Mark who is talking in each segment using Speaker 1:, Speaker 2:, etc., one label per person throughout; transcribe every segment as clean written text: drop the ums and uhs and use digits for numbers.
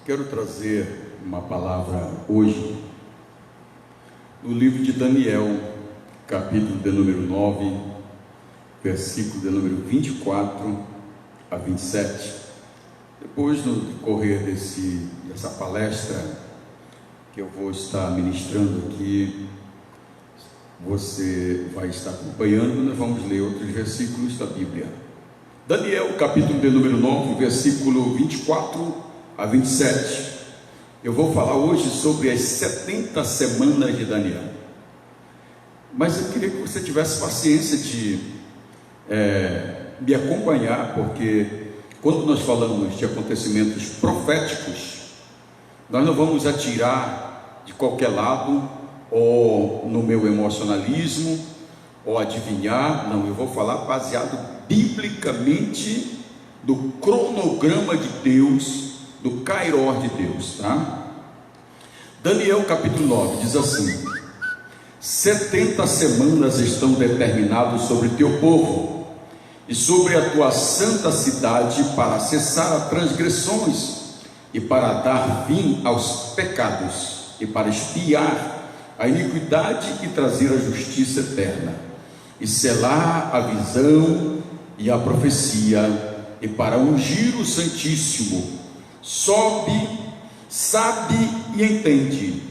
Speaker 1: Quero trazer uma palavra hoje no livro de Daniel, capítulo de número 9, versículo de número 24 a 27. Depois, no decorrer dessa palestra que eu vou estar ministrando aqui, você vai estar acompanhando. Nós vamos ler outros versículos da Bíblia. Daniel, capítulo de número 9, versículo 24 a 27. Eu vou falar hoje sobre as 70 semanas de Daniel. Mas eu queria que você tivesse paciência de me acompanhar, porque quando nós falamos de acontecimentos proféticos, nós não vamos atirar de qualquer lado, ou no meu emocionalismo, ou adivinhar. Não, eu vou falar baseado biblicamente do cronograma de Deus, do Kairós de Deus, tá? Daniel capítulo 9 diz assim: 70 semanas estão determinadas sobre teu povo e sobre a tua santa cidade, para cessar as transgressões e para dar fim aos pecados e para expiar a iniquidade e trazer a justiça eterna, e selar a visão e a profecia, e para ungir o Santíssimo. Sobe, sabe e entende,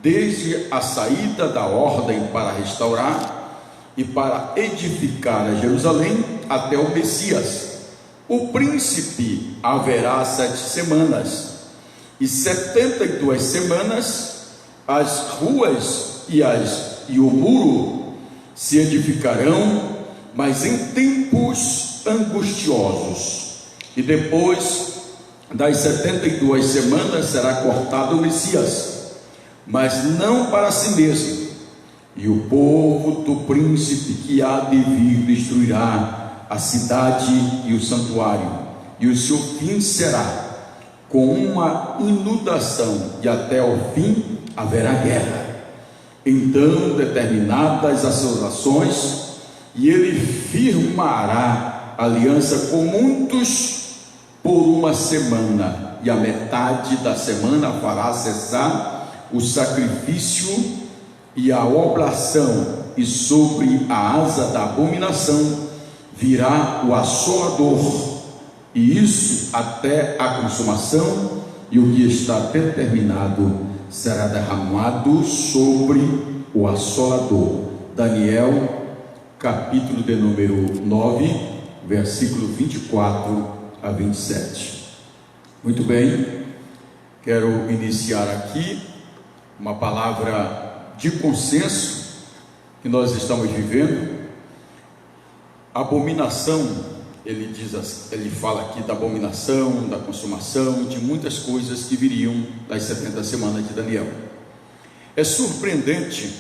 Speaker 1: desde a saída da ordem para restaurar e para edificar a Jerusalém até o Messias. O príncipe haverá 7 semanas, e 72 semanas as ruas e o muro se edificarão, mas em tempos angustiosos. E depois das 72 semanas será cortado o Messias, mas não para si mesmo, e o povo do príncipe que há de vir destruirá a cidade e o santuário, e o seu fim será com uma inundação, e até o fim haverá guerra. Então determinadas as suas ações, e ele firmará aliança com muitos por uma semana, e a metade da semana fará cessar o sacrifício e a oblação, e sobre a asa da abominação virá o assolador, e isso até a consumação, e o que está determinado será derramado sobre o assolador. Daniel, capítulo de número 9, versículo 24 a 27. Muito bem, quero iniciar aqui uma palavra de consenso que nós estamos vivendo. Abominação, ele fala aqui da abominação, da consumação, de muitas coisas que viriam das 70 semanas de Daniel. É surpreendente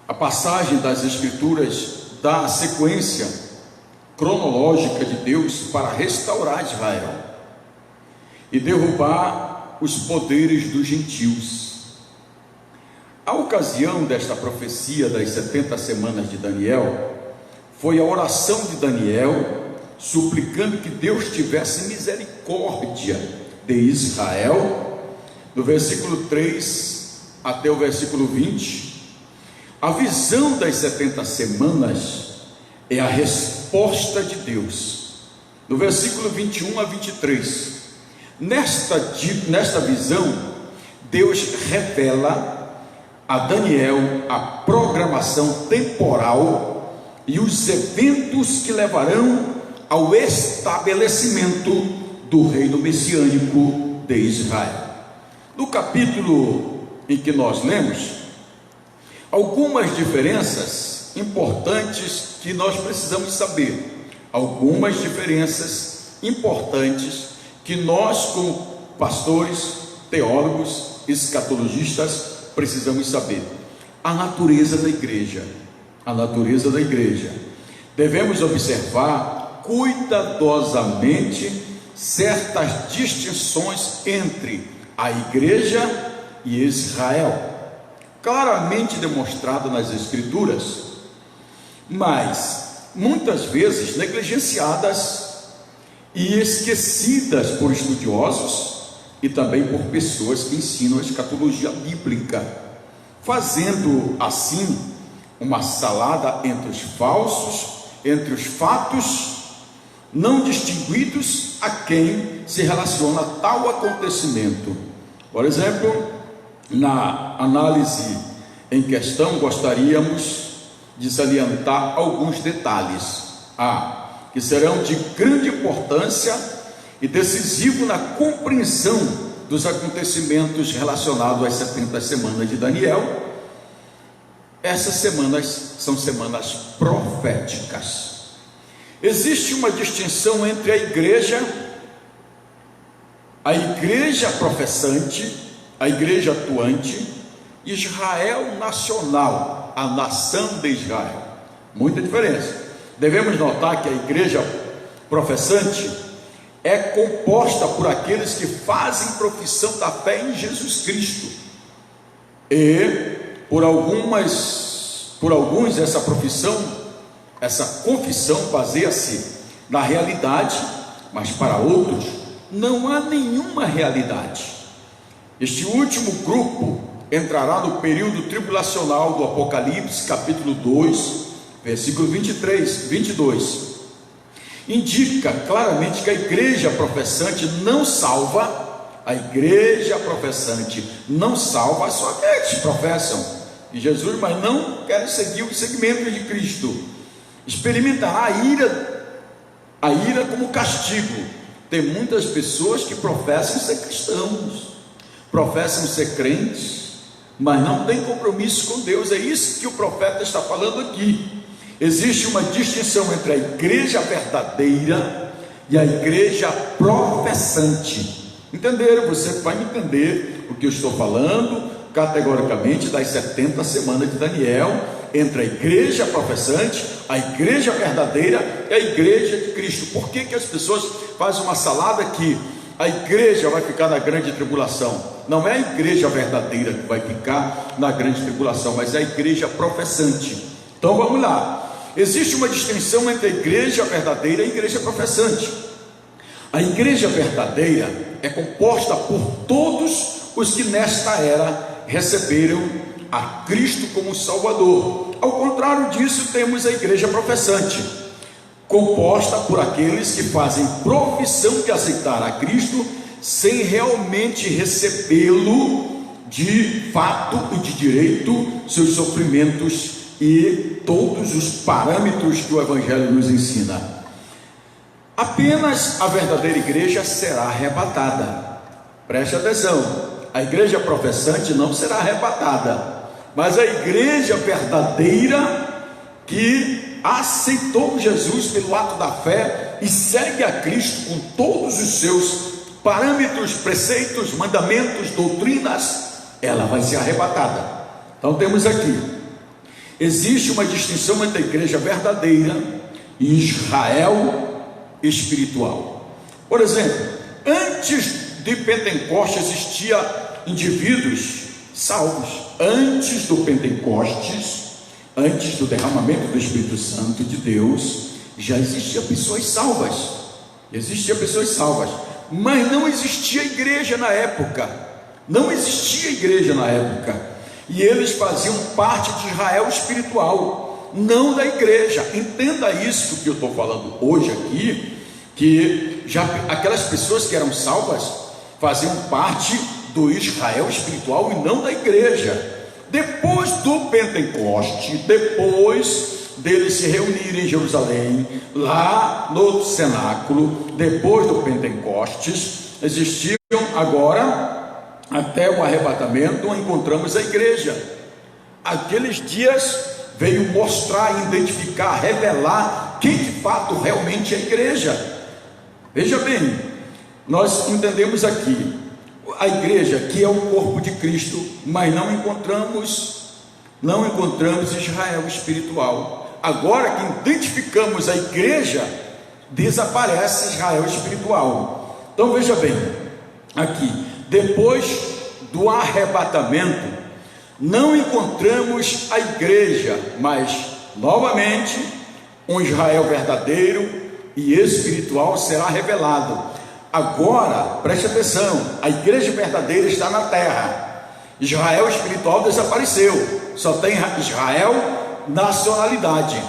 Speaker 1: a passagem das Escrituras da sequência cronológica de Deus para restaurar Israel e derrubar os poderes dos gentios. A ocasião desta profecia das 70 semanas de Daniel foi a oração de Daniel, suplicando que Deus tivesse misericórdia de Israel, do versículo 3 até o versículo 20. A visão das 70 semanas é a resposta de Deus, no versículo 21 a 23. Nesta visão, Deus revela a Daniel a programação temporal e os eventos que levarão ao estabelecimento do reino messiânico de Israel. No capítulo em que nós lemos, algumas diferenças importantes que nós precisamos saber, algumas diferenças importantes que nós, como pastores, teólogos, escatologistas, precisamos saber. A natureza da igreja. Devemos observar cuidadosamente certas distinções entre a igreja e Israel, claramente demonstrado nas Escrituras, mas muitas vezes negligenciadas e esquecidas por estudiosos e também por pessoas que ensinam a escatologia bíblica, fazendo assim uma salada entre os falsos, entre os fatos não distinguidos a quem se relaciona tal acontecimento. Por exemplo, na análise em questão, gostaríamos de salientar alguns detalhes que serão de grande importância e decisivo na compreensão dos acontecimentos relacionados às 70 semanas de Daniel. Essas semanas são semanas proféticas. Existe uma distinção entre a igreja professante, a igreja atuante, Israel nacional, a nação de Israel. Muita diferença. Devemos notar que a igreja professante é composta por aqueles que fazem profissão da fé em Jesus Cristo, e por alguns essa confissão baseia-se na realidade, mas para outros não há nenhuma realidade. Este último grupo entrará no período tribulacional do Apocalipse, capítulo 2, versículo 22. Indica claramente que a igreja professante não salva. A igreja professante não salva só aqueles que professam de Jesus, mas não querem seguir o segmento de Cristo. Experimentará a ira como castigo. Tem muitas pessoas que professam ser cristãos, professam ser crentes, mas não têm compromisso com Deus. É isso que o profeta está falando aqui. Existe uma distinção entre a igreja verdadeira e a igreja professante. Entenderam? Você vai entender o que eu estou falando categoricamente das 70 semanas de Daniel, entre a igreja professante, a igreja verdadeira e a igreja de Cristo. Por que as pessoas fazem uma salada que a igreja vai ficar na grande tribulação? Não é a igreja verdadeira que vai ficar na grande tribulação, mas é a igreja professante. Então vamos lá. Existe uma distinção entre a igreja verdadeira e a igreja professante. A igreja verdadeira é composta por todos os que nesta era receberam a Cristo como Salvador. Ao contrário disso, temos a igreja professante, composta por aqueles que fazem profissão de aceitar a Cristo sem realmente recebê-lo de fato e de direito, seus sofrimentos e todos os parâmetros que o Evangelho nos ensina. Apenas a verdadeira igreja será arrebatada. Preste atenção, a igreja professante não será arrebatada, mas a igreja verdadeira que aceitou Jesus pelo ato da fé e segue a Cristo com todos os seus parâmetros, preceitos, mandamentos, doutrinas, ela vai ser arrebatada. Então temos aqui, existe uma distinção entre a igreja verdadeira e Israel espiritual. Por exemplo, antes de Pentecostes existia indivíduos salvos. Antes do Pentecostes, antes do derramamento do Espírito Santo de Deus, já existiam pessoas salvas. Existiam pessoas salvas, mas não existia igreja na época. Não existia igreja na época. E eles faziam parte de Israel espiritual, não da igreja. Entenda isso que eu estou falando hoje aqui, que já aquelas pessoas que eram salvas faziam parte do Israel espiritual e não da igreja. Depois do Pentecoste, depois deles se reunirem em Jerusalém, lá no cenáculo, depois do Pentecostes, existiam agora, até o arrebatamento, encontramos a igreja. Aqueles dias veio mostrar, identificar, revelar quem de fato realmente é a igreja. Veja bem, nós entendemos aqui a igreja que é o corpo de Cristo, mas não encontramos Israel espiritual. Agora que identificamos a igreja, desaparece Israel espiritual. Então veja bem, aqui, depois do arrebatamento, não encontramos a igreja, mas novamente um Israel verdadeiro, e espiritual será revelado. Agora, preste atenção, a igreja verdadeira está na terra. Israel espiritual desapareceu, só tem Israel nacionalidade.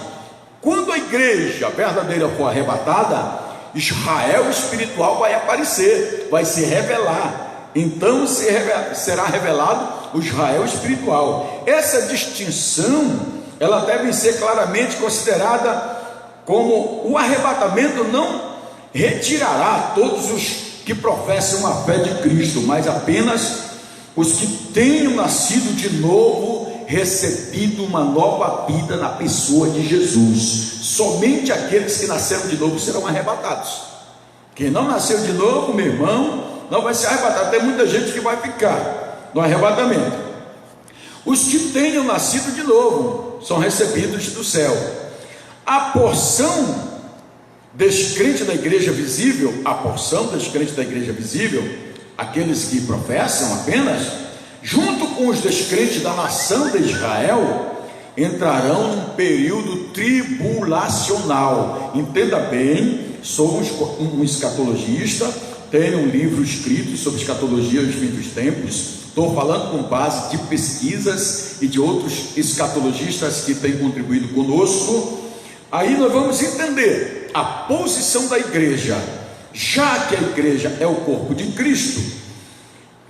Speaker 1: Quando a igreja verdadeira for arrebatada, Israel espiritual vai aparecer, vai se revelar. Então será revelado o Israel espiritual. Essa distinção, ela deve ser claramente considerada como o arrebatamento não retirará todos os que professam a fé de Cristo, mas apenas os que tenham nascido de novo, recebido uma nova vida na pessoa de Jesus. Somente aqueles que nasceram de novo serão arrebatados. Quem não nasceu de novo, meu irmão, não vai ser arrebatado. Tem muita gente que vai ficar no arrebatamento. Os que tenham nascido de novo são recebidos do céu. A porção descrente da igreja visível, aqueles que professam apenas, junto com os descrentes da nação de Israel, entrarão num período tribulacional. Entenda bem, sou um escatologista, tenho um livro escrito sobre escatologia dos fins dos tempos. Estou falando com base de pesquisas e de outros escatologistas que têm contribuído conosco. Aí nós vamos entender a posição da igreja, já que a igreja é o corpo de Cristo,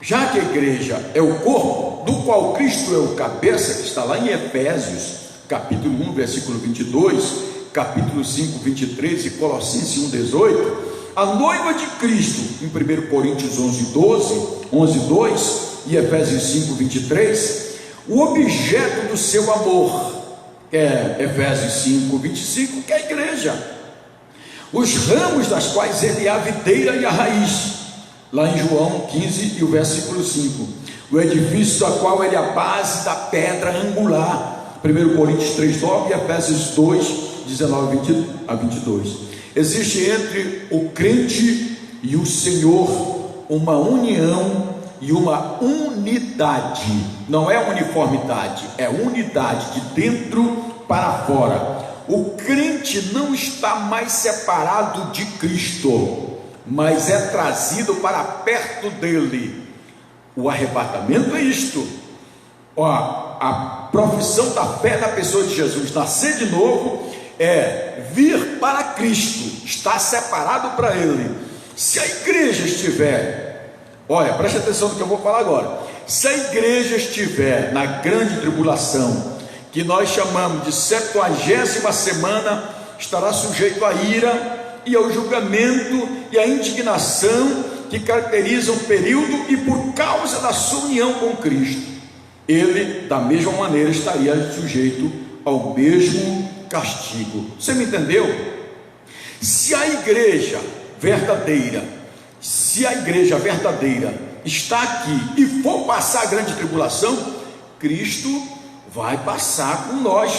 Speaker 1: já que a igreja é o corpo do qual Cristo é o cabeça, que está lá em Efésios, capítulo 1, versículo 22, capítulo 5, 23 e Colossenses 1, 18, a noiva de Cristo, em 1 Coríntios 11, 2 e Efésios 5, 23, o objeto do seu amor, que é Efésios 5, 25, que é a igreja, os ramos das quais ele é a videira e a raiz, lá em João 15 e o versículo 5, o edifício da qual ele é a base da pedra angular, 1 Coríntios 3, 9 e Efésios 2, 19 a 22. Existe entre o crente e o Senhor uma união e uma unidade, não é uniformidade, é unidade de dentro para fora. O crente não está mais separado de Cristo, mas é trazido para perto dele. O arrebatamento é isto. A profissão da fé na pessoa de Jesus, nascer de novo, é vir para Cristo, estar separado para Ele. Se a igreja estiver, olha, preste atenção no que eu vou falar agora. Se a igreja estiver na grande tribulação, que nós chamamos de 70ª semana, estará sujeito à ira e ao julgamento e à indignação que caracterizam o período, e por causa da sua união com Cristo, ele da mesma maneira estaria sujeito ao mesmo castigo. Você me entendeu? Se a igreja verdadeira está aqui e for passar a grande tribulação, Cristo vai passar com nós,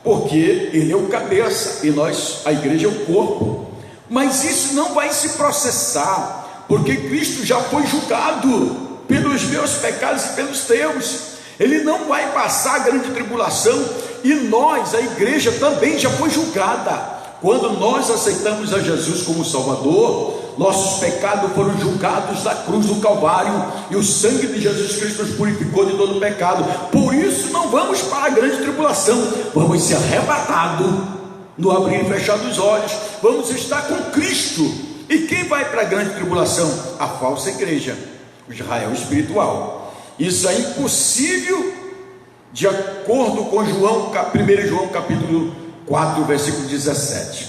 Speaker 1: porque ele é o cabeça e nós, a igreja, é o corpo. Mas isso não vai se processar, porque Cristo já foi julgado pelos meus pecados e pelos teus. Ele não vai passar a grande tribulação, e nós, a igreja, também já foi julgada. Quando nós aceitamos a Jesus como Salvador, nossos pecados foram julgados na cruz do Calvário, e o sangue de Jesus Cristo nos purificou de todo pecado. Por isso não vamos para a grande tribulação, vamos ser arrebatados no abrir e fechar dos olhos, vamos estar com Cristo. E quem vai para a grande tribulação? A falsa igreja, o Israel espiritual. Isso é impossível, de acordo com 1 João capítulo 4, versículo 17,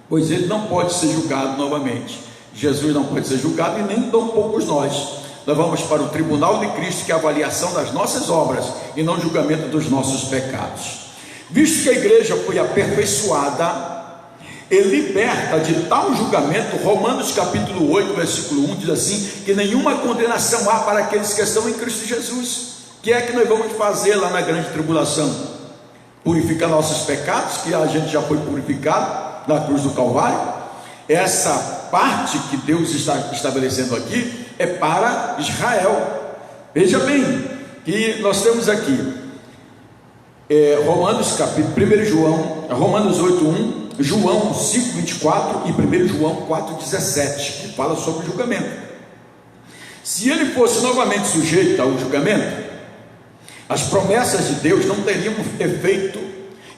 Speaker 1: pois ele não pode ser julgado novamente. Jesus não pode ser julgado, e nem tão poucos nós vamos para o tribunal de Cristo, que é a avaliação das nossas obras e não julgamento dos nossos pecados. Visto que a igreja foi aperfeiçoada e liberta de tal julgamento, Romanos capítulo 8, versículo 1 diz assim, que nenhuma condenação há para aqueles que estão em Cristo Jesus. O que é que nós vamos fazer lá na grande tribulação? Purificar nossos pecados, que a gente já foi purificado na cruz do Calvário. Essa parte que Deus está estabelecendo aqui é para Israel. Veja bem, que nós temos aqui Romanos 8:1, João 5,24 e 1 João 4,17, que fala sobre o julgamento. Se ele fosse novamente sujeito ao julgamento, as promessas de Deus não teriam efeito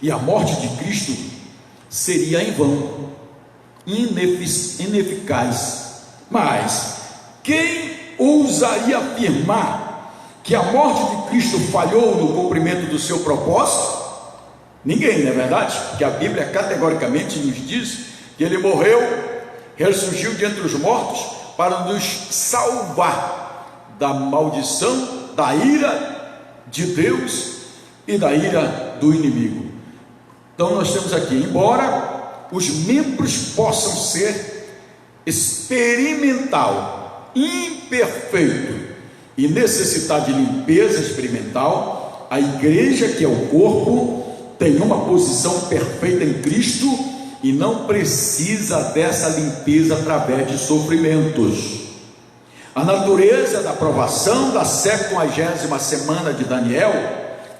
Speaker 1: e a morte de Cristo seria em vão, ineficaz. Mas quem ousaria afirmar que a morte de Cristo falhou no cumprimento do seu propósito? Ninguém, não é verdade? Porque a Bíblia categoricamente nos diz que ele morreu, ressurgiu de entre os mortos para nos salvar da maldição, da ira de Deus e da ira do inimigo. Então nós temos aqui, embora os membros possam ser experimental, imperfeito e necessitar de limpeza experimental, a igreja, que é o corpo, tem uma posição perfeita em Cristo e não precisa dessa limpeza através de sofrimentos. A natureza da aprovação da 70ª semana de Daniel,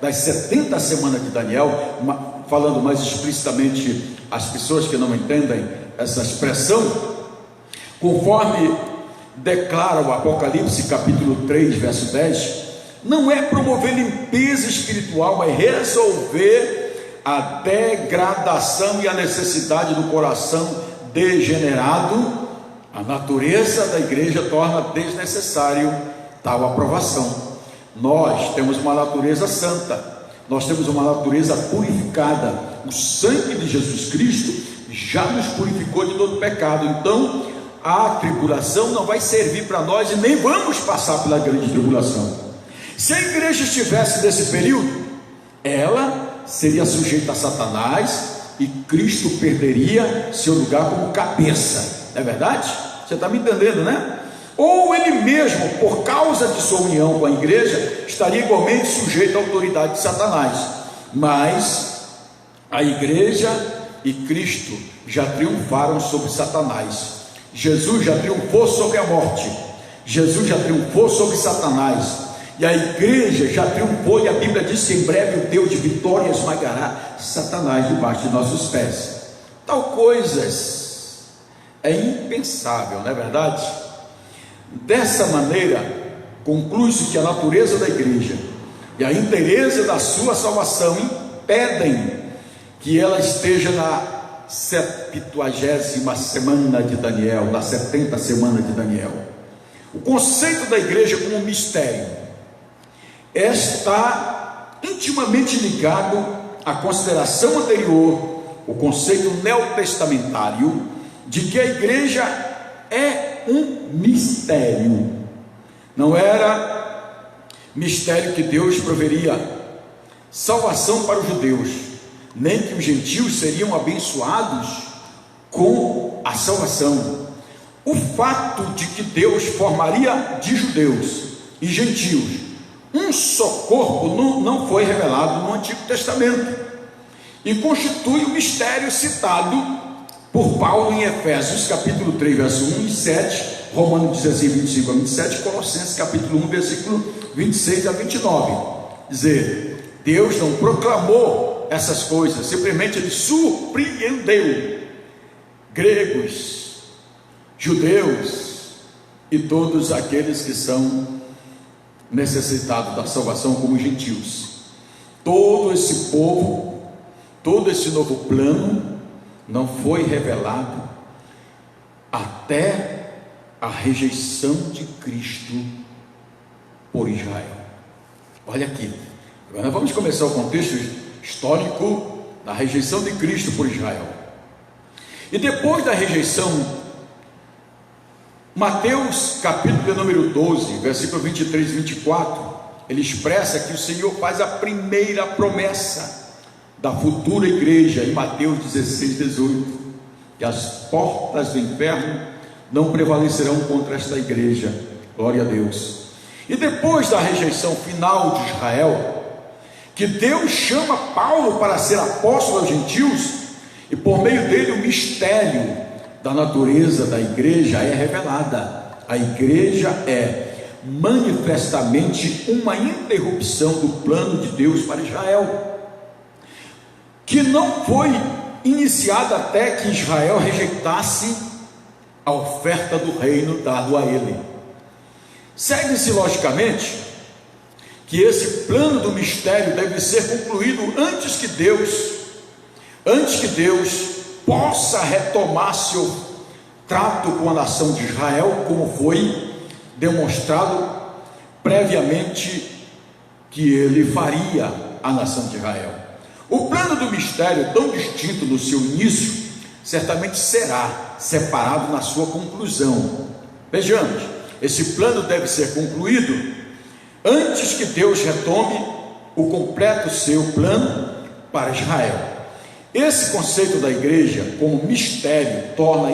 Speaker 1: das 70 semanas de Daniel, falando mais explicitamente às pessoas que não entendem essa expressão, conforme declara o Apocalipse capítulo 3, verso 10, não é promover limpeza espiritual, mas resolver a degradação e a necessidade do coração degenerado. A natureza da igreja torna desnecessário tal aprovação. Nós temos uma natureza santa, nós temos uma natureza purificada. O sangue de Jesus Cristo já nos purificou de todo pecado. Então a tribulação não vai servir para nós e nem vamos passar pela grande tribulação. Se a igreja estivesse nesse período, ela seria sujeita a Satanás e Cristo perderia seu lugar como cabeça. Não é verdade? Você está me entendendo, né? Ou ele mesmo, por causa de sua união com a igreja, estaria igualmente sujeito à autoridade de Satanás. Mas a igreja e Cristo já triunfaram sobre Satanás. Jesus já triunfou sobre a morte, Jesus já triunfou sobre Satanás, e a igreja já triunfou, e a Bíblia diz que em breve o Deus de vitória esmagará Satanás debaixo de nossos pés. Tal coisas é impensável, não é verdade? Dessa maneira, conclui-se que a natureza da igreja e a inteireza da sua salvação impedem que ela esteja na 70ª semana de Daniel, na 70 semana de Daniel. O conceito da igreja como mistério está intimamente ligado à consideração anterior, o conceito neotestamentário de que a igreja é um mistério. Não era mistério que Deus proveria salvação para os judeus, nem que os gentios seriam abençoados com a salvação. O fato de que Deus formaria de judeus e gentios um só corpo não foi revelado no Antigo Testamento, e constitui o mistério citado por Paulo em Efésios capítulo 3, verso 1 e 7, Romanos 16, 25 a 27, Colossenses capítulo 1, versículo 26 a 29. Dizer, Deus não proclamou essas coisas, simplesmente ele surpreendeu gregos, judeus e todos aqueles que são necessitados da salvação como gentios. Todo esse povo, todo esse novo plano não foi revelado até a rejeição de Cristo por Israel. Olha aqui, agora vamos começar o contexto histórico da rejeição de Cristo por Israel. E depois da rejeição, Mateus capítulo número 12, versículo 23 e 24, ele expressa que o Senhor faz a primeira promessa da futura igreja, em Mateus 16, 18, que as portas do inferno não prevalecerão contra esta igreja. Glória a Deus. E depois da rejeição final de Israel, que Deus chama Paulo para ser apóstolo aos gentios, e por meio dele o mistério da natureza da igreja é revelada. A igreja é manifestamente uma interrupção do plano de Deus para Israel, que não foi iniciada até que Israel rejeitasse a oferta do reino dado a ele. Segue-se logicamente que esse plano do mistério deve ser concluído antes que Deus possa retomar seu trato com a nação de Israel, como foi demonstrado previamente que ele faria a nação de Israel. O plano do mistério, tão distinto no seu início, certamente será separado na sua conclusão. Vejamos, esse plano deve ser concluído antes que Deus retome o completo seu plano para Israel. Esse conceito da igreja como mistério torna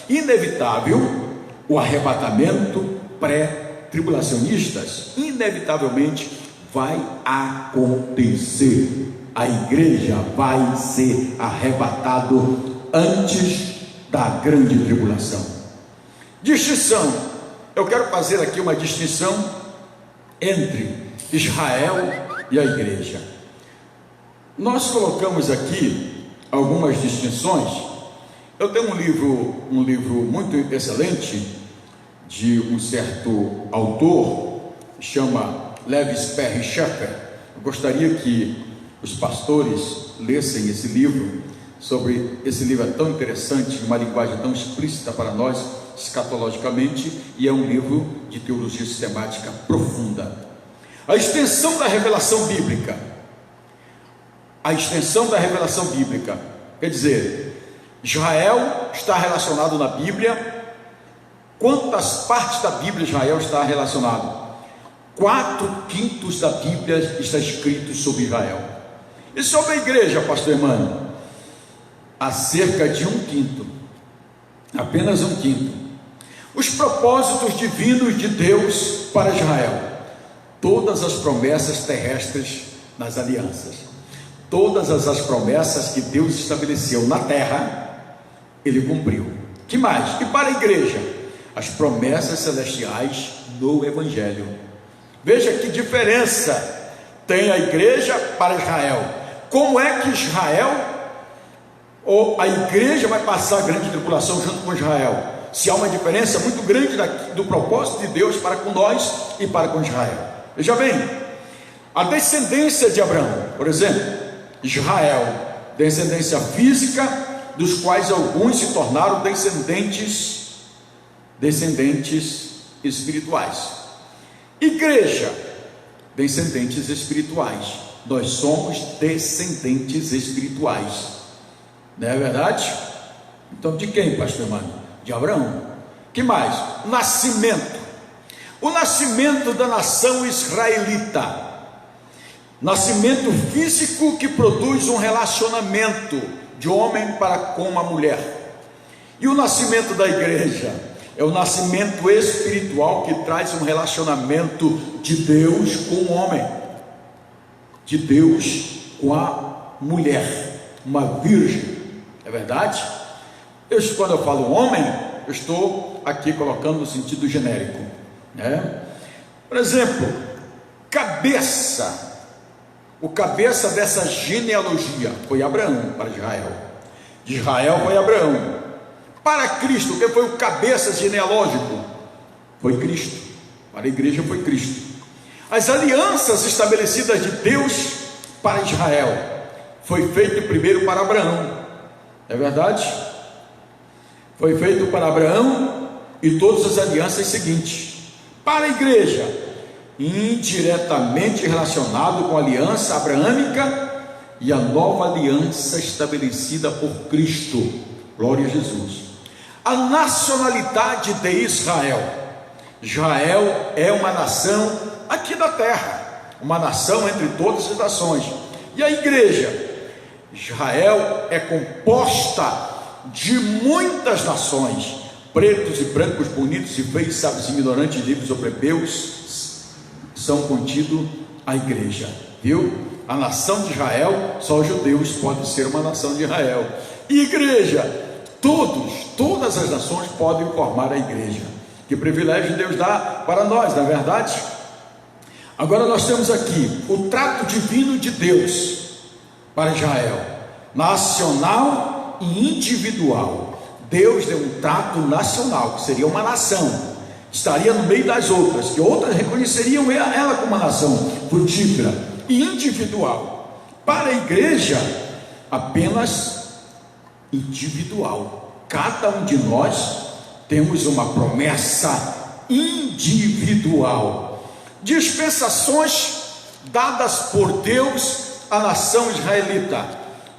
Speaker 1: inevitável o arrebatamento pré-tribulacionistas. Inevitavelmente vai acontecer. A igreja vai ser arrebatado antes da grande tribulação. Distinção. Eu quero fazer aqui uma distinção entre Israel e a igreja. Nós colocamos aqui algumas distinções. Eu tenho um livro muito excelente de um certo autor, chama Levis Perry Schaeffer. Eu gostaria que os pastores lessem esse livro. Esse livro é tão interessante, uma linguagem tão explícita para nós, escatologicamente, e é um livro de teologia sistemática profunda. A extensão da revelação bíblica. Quer dizer, Israel está relacionado na Bíblia. Quantas partes da Bíblia Israel está relacionado? 4/5 da Bíblia está escrito sobre Israel. E sobre a igreja, pastor Emmanuel? Há cerca de 1/5, apenas 1/5. Os propósitos divinos de Deus para Israel, todas as promessas terrestres nas alianças, todas as promessas que Deus estabeleceu na terra, ele cumpriu. Que mais? E para a igreja, as promessas celestiais no Evangelho. Veja que diferença tem a igreja para Israel. Como é que a igreja vai passar a grande tribulação junto com Israel? Se há uma diferença muito grande do propósito de Deus para com nós e para com Israel. Veja bem, a descendência de Abraão, por exemplo, Israel, descendência física, dos quais alguns se tornaram descendentes espirituais. Igreja, descendentes espirituais. Nós somos descendentes espirituais. Não é verdade? Então de quem, pastor Emmanuel? De Abraão. Que mais? Nascimento. O nascimento da nação israelita. Nascimento físico que produz um relacionamento de homem para com a mulher. E o nascimento da igreja é o nascimento espiritual que traz um relacionamento de Deus com o homem, de Deus com a mulher, uma virgem. É verdade? Quando eu falo homem, eu estou aqui colocando no sentido genérico, né? Por exemplo, cabeça. O cabeça dessa genealogia foi Abraão para Israel. De Israel foi Abraão. Para Cristo, quem foi o cabeça genealógico? Foi Cristo. Para a igreja foi Cristo. As alianças estabelecidas de Deus para Israel foi feito primeiro para Abraão. É verdade? Foi feito para Abraão e todas as alianças seguintes. Para a igreja, indiretamente relacionado com a aliança abraâmica e a nova aliança estabelecida por Cristo. Glória a Jesus. A nacionalidade de Israel. Israel é uma nação aqui da terra, uma nação entre todas as nações. E a igreja? Israel é composta de muitas nações, pretos e brancos, bonitos e feios, sábios e ignorantes, livres ou plebeus, são contidos a igreja, viu? A nação de Israel, só os judeus podem ser uma nação de Israel. E igreja, todas as nações podem formar a igreja. Que privilégio Deus dá para nós, não é verdade? Agora nós temos aqui o trato divino de Deus para Israel.
Speaker 2: nacional e individual. Deus deu um trato nacional, que seria uma nação, estaria no meio das outras, que outras reconheceriam ela como uma nação frutífera, e individual. Para a igreja, apenas individual. Cada um de nós temos uma promessa individual. Dispensações dadas por Deus à nação israelita,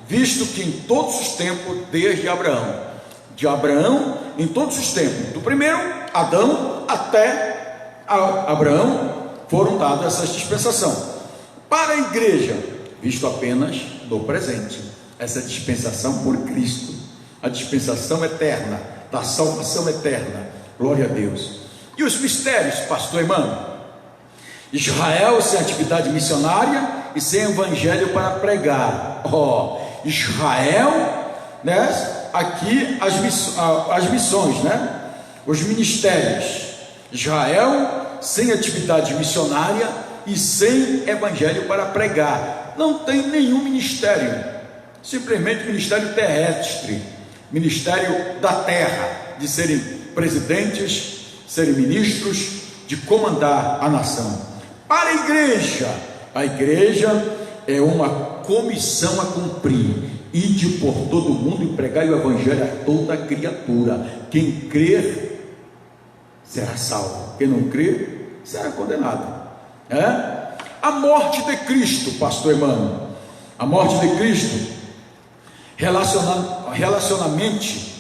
Speaker 2: visto que em todos os tempos, desde Abraão, de Abraão em todos os tempos, do primeiro Adão até Abraão, foram dadas essas dispensações. Para a igreja, visto apenas no presente, essa dispensação por Cristo, a dispensação eterna, da salvação eterna, glória a Deus. E os mistérios, pastor Emmanuel? Israel sem atividade missionária e sem evangelho para pregar. Israel, né? Aqui as missões, né? Os ministérios. Israel sem atividade missionária e sem evangelho para pregar. Não tem nenhum ministério, simplesmente ministério terrestre, ministério da terra, de serem presidentes, serem ministros, de comandar a nação. Para a igreja é uma comissão a cumprir: ide por todo mundo e pregai o evangelho a toda criatura. Quem crer será salvo, quem não crer será condenado. A morte de Cristo, pastor Emmanuel, a morte de Cristo, relacionamente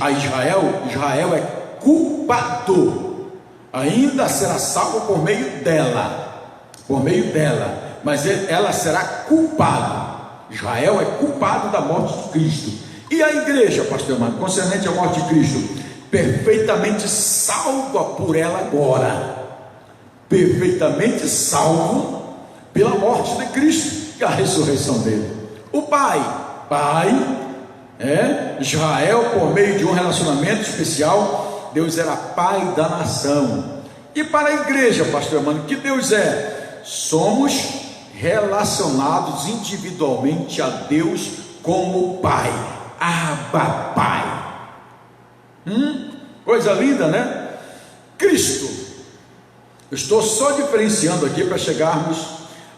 Speaker 2: a Israel é culpado, ainda será salvo por meio dela, mas ela será culpada. Israel é culpado da morte de Cristo. E a igreja, pastor Emmanuel, concernente à morte de Cristo, perfeitamente salva por ela agora, perfeitamente salvo pela morte de Cristo e a ressurreição dele. O Pai, Israel, por meio de um relacionamento especial, Deus era pai da nação. E para a igreja, pastor Emmanuel, que Deus é? Somos relacionados individualmente a Deus como Pai. Abba, Pai. Coisa linda, né? Cristo. Eu estou só diferenciando aqui para chegarmos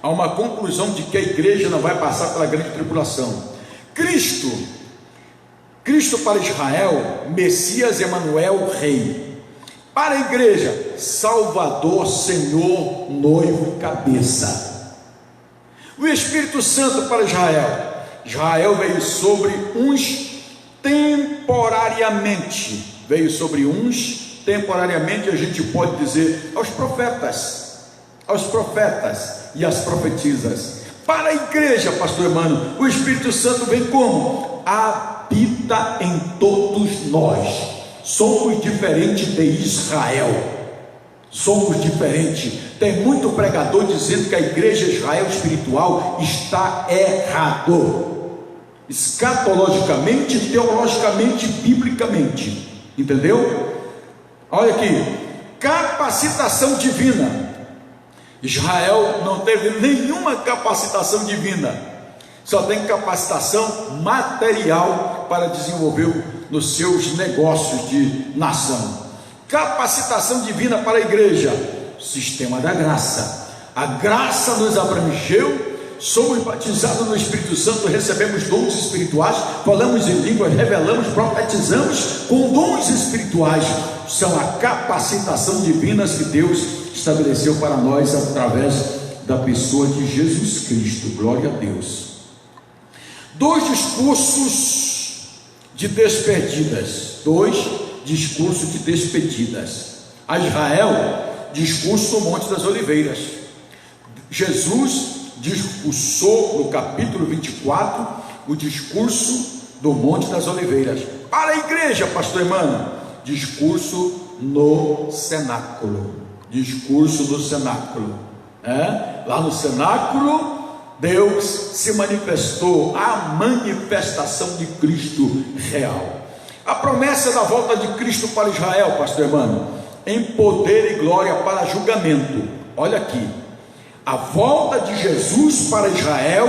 Speaker 2: a uma conclusão de que a igreja não vai passar pela grande tribulação. Cristo para Israel, Messias, Emanuel, Rei. Para a igreja, Salvador, Senhor, noivo e cabeça. O Espírito Santo para Israel veio sobre uns temporariamente, a gente pode dizer aos profetas e às profetisas. Para a igreja, pastor Emmanuel, o Espírito Santo vem como? Habita em todos nós. Somos diferentes de Israel, somos diferentes. Tem muito pregador dizendo que a igreja Israel espiritual está errado, escatologicamente, teologicamente, biblicamente, entendeu? Olha aqui, capacitação divina. Israel não teve nenhuma capacitação divina, só tem capacitação material para desenvolver nos seus negócios de nação. Capacitação divina para a igreja, sistema da graça. A graça nos abrangeu, somos batizados no Espírito Santo, recebemos dons espirituais, falamos em línguas, revelamos, profetizamos com dons espirituais. São a capacitação divina que Deus estabeleceu para nós através da pessoa de Jesus Cristo. Glória a Deus. 2 discursos de despedidas. A Israel, discurso do Monte das Oliveiras. Jesus discursou no capítulo 24 o discurso do Monte das Oliveiras. Para a igreja, pastor Emmanuel, discurso no cenáculo. Lá no cenáculo, Deus se manifestou, a manifestação de Cristo real. A promessa da volta de Cristo para Israel, pastor Emmanuel, em poder e glória para julgamento. Olha aqui, a volta de Jesus para Israel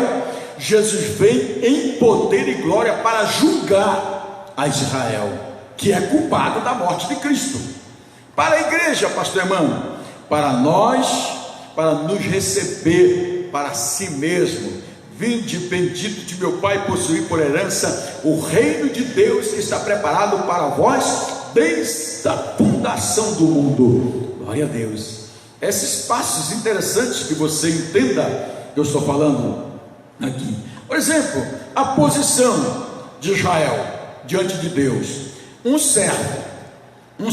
Speaker 2: Jesus vem em poder e glória para julgar a Israel, que é culpado da morte de Cristo. Para a igreja, pastor irmão, para nós, para nos receber para si mesmo. Vinde, bendito de meu Pai, possuir por herança o reino de Deus que está preparado para vós desde a fundação do mundo. Glória a Deus. Esses passos interessantes que você entenda que eu estou falando aqui. Por exemplo, a posição de Israel diante de Deus: um servo, um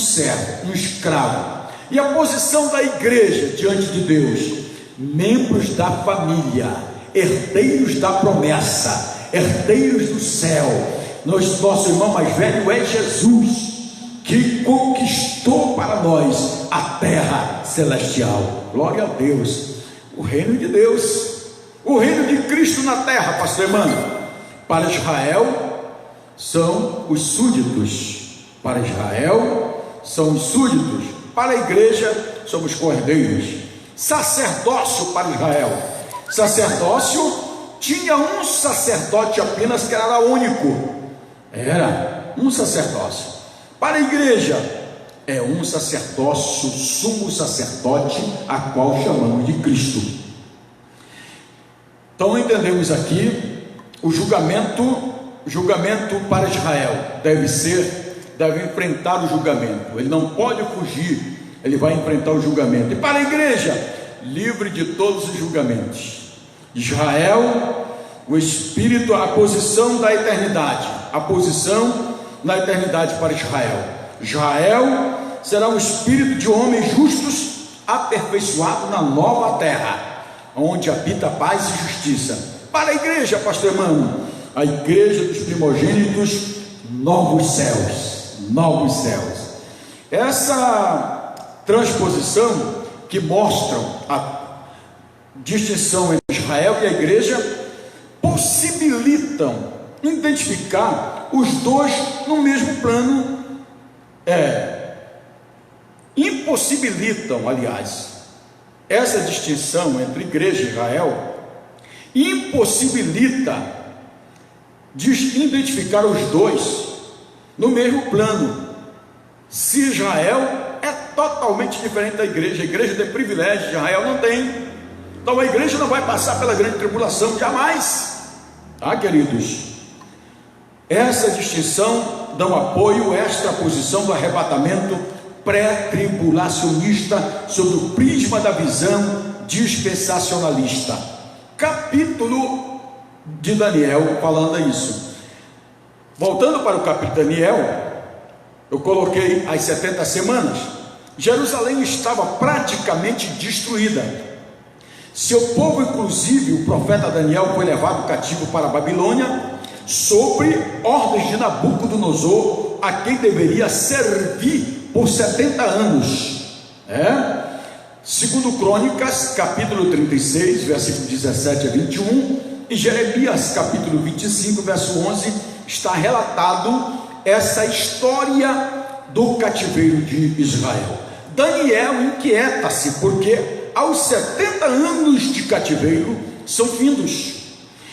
Speaker 2: escravo. E a posição da igreja diante de Deus: membros da família, herdeiros da promessa, herdeiros do céu. Nosso irmão mais velho é Jesus, que conquistou para nós a terra celestial. Glória a Deus. O reino de Deus, o reino de Cristo na terra, pastor irmão. Para Israel são os súditos, para Israel são os súditos, para a igreja somos cordeiros. Sacerdócio para Israel: sacerdócio, tinha um sacerdote apenas, que era único, era um sacerdócio. Para a igreja é um sacerdócio, sumo sacerdote, a qual chamamos de Cristo. Então entendemos aqui o julgamento para Israel deve enfrentar o julgamento, ele não pode fugir, ele vai enfrentar o julgamento. E para a igreja, livre de todos os julgamentos. Israel, o Espírito, a posição da eternidade, a posição na eternidade para Israel. Israel será um espírito de homens justos, aperfeiçoado na nova terra, onde habita paz e justiça. Para a igreja, pastor irmão, a igreja dos primogênitos, novos céus, novos céus. Essa transposição que mostram a distinção entre Israel e a igreja possibilitam identificar os dois no mesmo plano, impossibilitam, aliás, essa distinção entre igreja e Israel impossibilita de identificar os dois no mesmo plano. Se Israel é totalmente diferente da igreja, a igreja tem privilégio, Israel não tem. Então a igreja não vai passar pela grande tribulação jamais, tá, queridos? Essa distinção dá apoio a esta posição do arrebatamento pré-tribulacionista sob o prisma da visão dispensacionalista. Capítulo de Daniel falando isso. Voltando para o capítulo de Daniel, eu coloquei as 70 semanas. Jerusalém estava praticamente destruída. Seu povo, inclusive o profeta Daniel, foi levado cativo para a Babilônia, sobre ordens de Nabucodonosor, a quem deveria servir por 70 anos. Segundo Crônicas, capítulo 36, versículo 17 a 21, e Jeremias, capítulo 25, verso 11, está relatado essa história do cativeiro de Israel. Daniel inquieta-se, porque aos 70 anos de cativeiro são findos,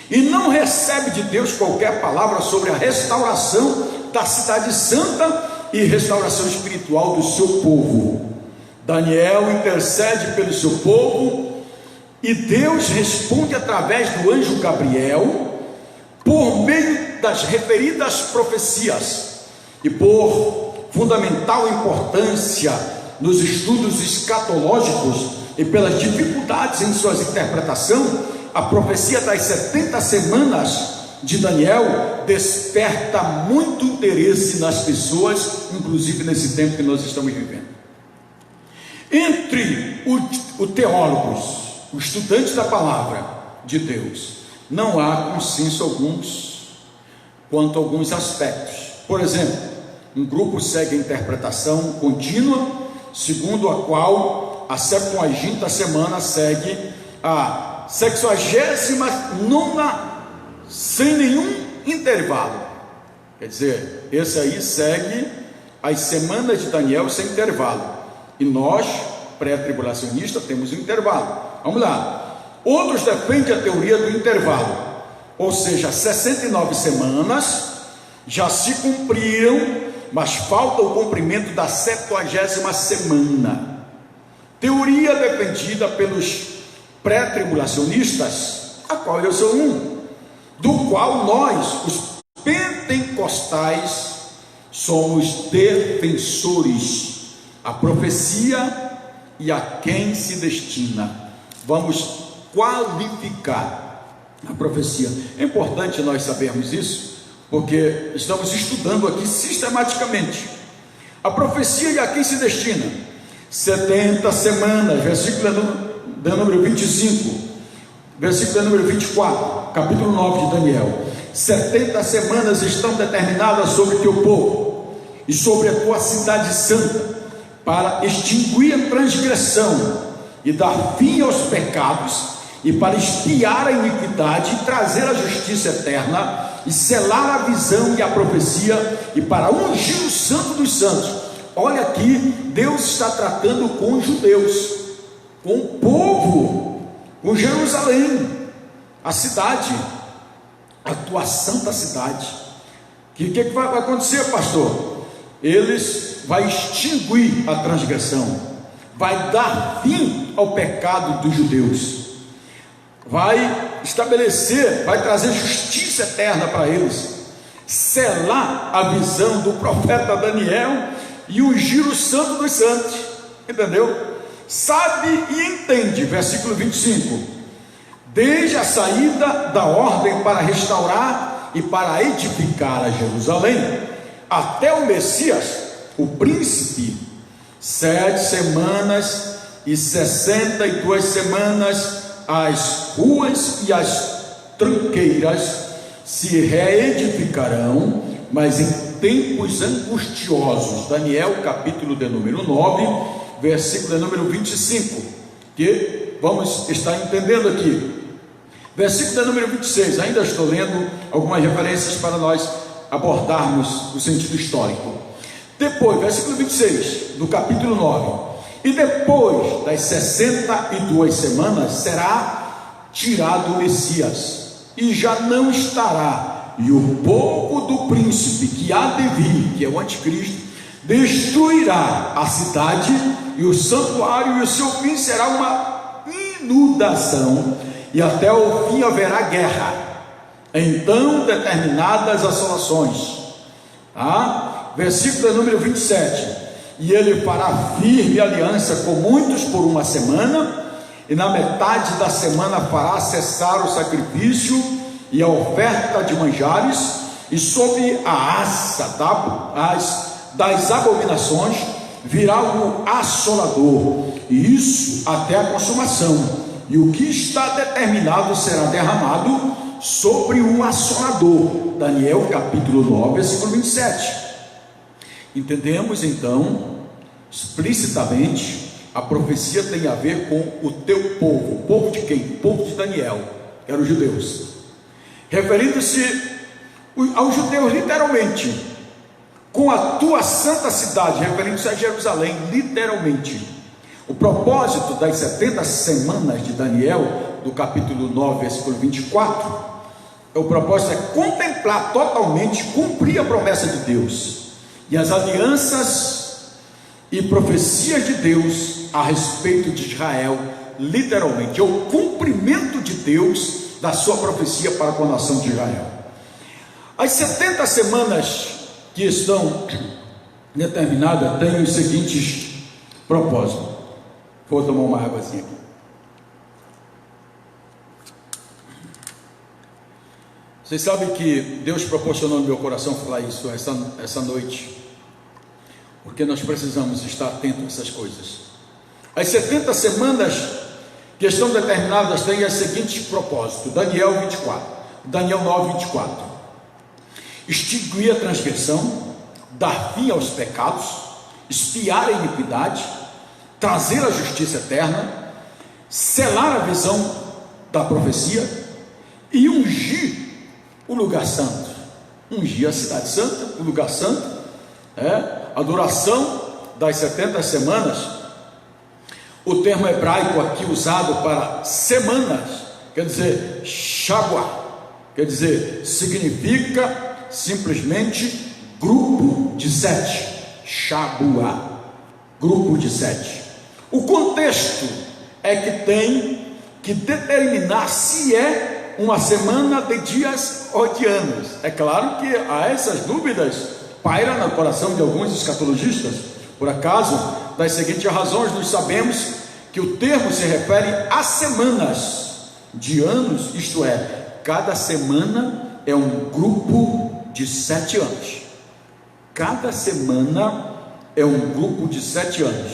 Speaker 2: e não recebe de Deus qualquer palavra sobre a restauração da cidade santa e restauração espiritual do seu povo. Daniel intercede pelo seu povo, e Deus responde através do anjo Gabriel, por meio das referidas profecias. E por fundamental importância nos estudos escatológicos e pelas dificuldades em suas interpretações, a profecia das 70 semanas de Daniel desperta muito interesse nas pessoas, inclusive nesse tempo que nós estamos vivendo. Entre os teólogos, os estudantes da palavra de Deus, não há consenso alguns quanto a alguns aspectos. Por exemplo, um grupo segue a interpretação contínua, segundo a qual a 70ª semana segue a 69ª sem nenhum intervalo. Quer dizer, esse aí segue as semanas de Daniel sem intervalo, e nós, pré-tribulacionistas, temos um intervalo. Vamos lá. Outros defendem a teoria do intervalo, ou seja, 69 semanas já se cumpriram, mas falta o cumprimento da 70ª semana. Teoria defendida pelos pré-tribulacionistas, a qual eu sou um, do qual nós, os pentecostais, somos defensores. A profecia e a quem se destina. Vamos qualificar a profecia. É importante nós sabermos isso, porque estamos estudando aqui sistematicamente. A profecia e a quem se destina? 70 semanas, versículo de número 25, versículo de número 24, capítulo 9 de Daniel. 70 semanas estão determinadas sobre o teu povo e sobre a tua cidade santa, para extinguir a transgressão e dar fim aos pecados, e para expiar a iniquidade e trazer a justiça eterna, e selar a visão e a profecia, e para ungir o santo dos santos. Olha aqui, Deus está tratando com os judeus, com o povo, com Jerusalém, a cidade, a tua santa cidade. O que vai acontecer, pastor? Eles vai extinguir a transgressão, vai dar fim ao pecado dos judeus, vai estabelecer, vai trazer justiça eterna para eles, selar a visão do profeta Daniel e ungir o santo dos santos, entendeu? Sabe e entende, versículo 25, desde a saída da ordem para restaurar e para edificar a Jerusalém, até o Messias, o príncipe, 7 semanas e 62 semanas, as ruas e as tranqueiras se reedificarão, mas em tempos angustiosos. Daniel, capítulo de número 9, versículo de número 25, que vamos estar entendendo aqui. Versículo de número 26, ainda estou lendo algumas referências para nós abordarmos o sentido histórico. Depois, versículo 26 do capítulo 9, e depois das 62 semanas será tirado o Messias, e já não estará, e o povo do príncipe que há de vir, que é o anticristo, destruirá a cidade e o santuário, e o seu fim será uma inundação, e até o fim haverá guerra. Então determinadas assolações. Versículo número 27, e ele fará firme aliança com muitos por uma semana, e na metade da semana fará cessar o sacrifício e a oferta de manjares, e sob a aça das abominações virá o assolador, e isso até a consumação, e o que está determinado será derramado sobre o assolador. Daniel capítulo 9, versículo 27. Entendemos então explicitamente, a profecia tem a ver com o teu povo. O povo de quem? O povo de Daniel, que eram os judeus, referindo-se aos judeus literalmente, com a tua santa cidade, referindo-se a Jerusalém literalmente. O propósito das 70 semanas de Daniel, do capítulo 9, versículo 24, o propósito é contemplar totalmente, cumprir a promessa de Deus e as alianças e profecias de Deus a respeito de Israel, literalmente, é o cumprimento de Deus da sua profecia para com a nação de Israel. As 70 semanas que estão determinadas têm os seguintes propósitos. Vou tomar uma águazinha aqui. Vocês sabem que Deus proporcionou no meu coração falar isso essa noite, porque nós precisamos estar atentos a essas coisas. As 70 semanas que estão determinadas têm os seguintes propósitos. Daniel 9, 24. Extinguir a transgressão, dar fim aos pecados, expiar a iniquidade, trazer a justiça eterna, selar a visão da profecia e ungir o lugar santo. Ungir a cidade santa, o lugar santo, a duração das 70 semanas. O termo hebraico aqui usado para semanas quer dizer shabuah, quer dizer, significa simplesmente grupo de 7, Shabuá, grupo de 7. O contexto é que tem que determinar se é uma semana de dias ou de anos. É claro que há essas dúvidas, paira no coração de alguns escatologistas. Por acaso, das seguintes razões, nós sabemos que o termo se refere a semanas de anos, isto é, cada semana é um grupo de 7 anos. Cada semana é um grupo de 7 anos.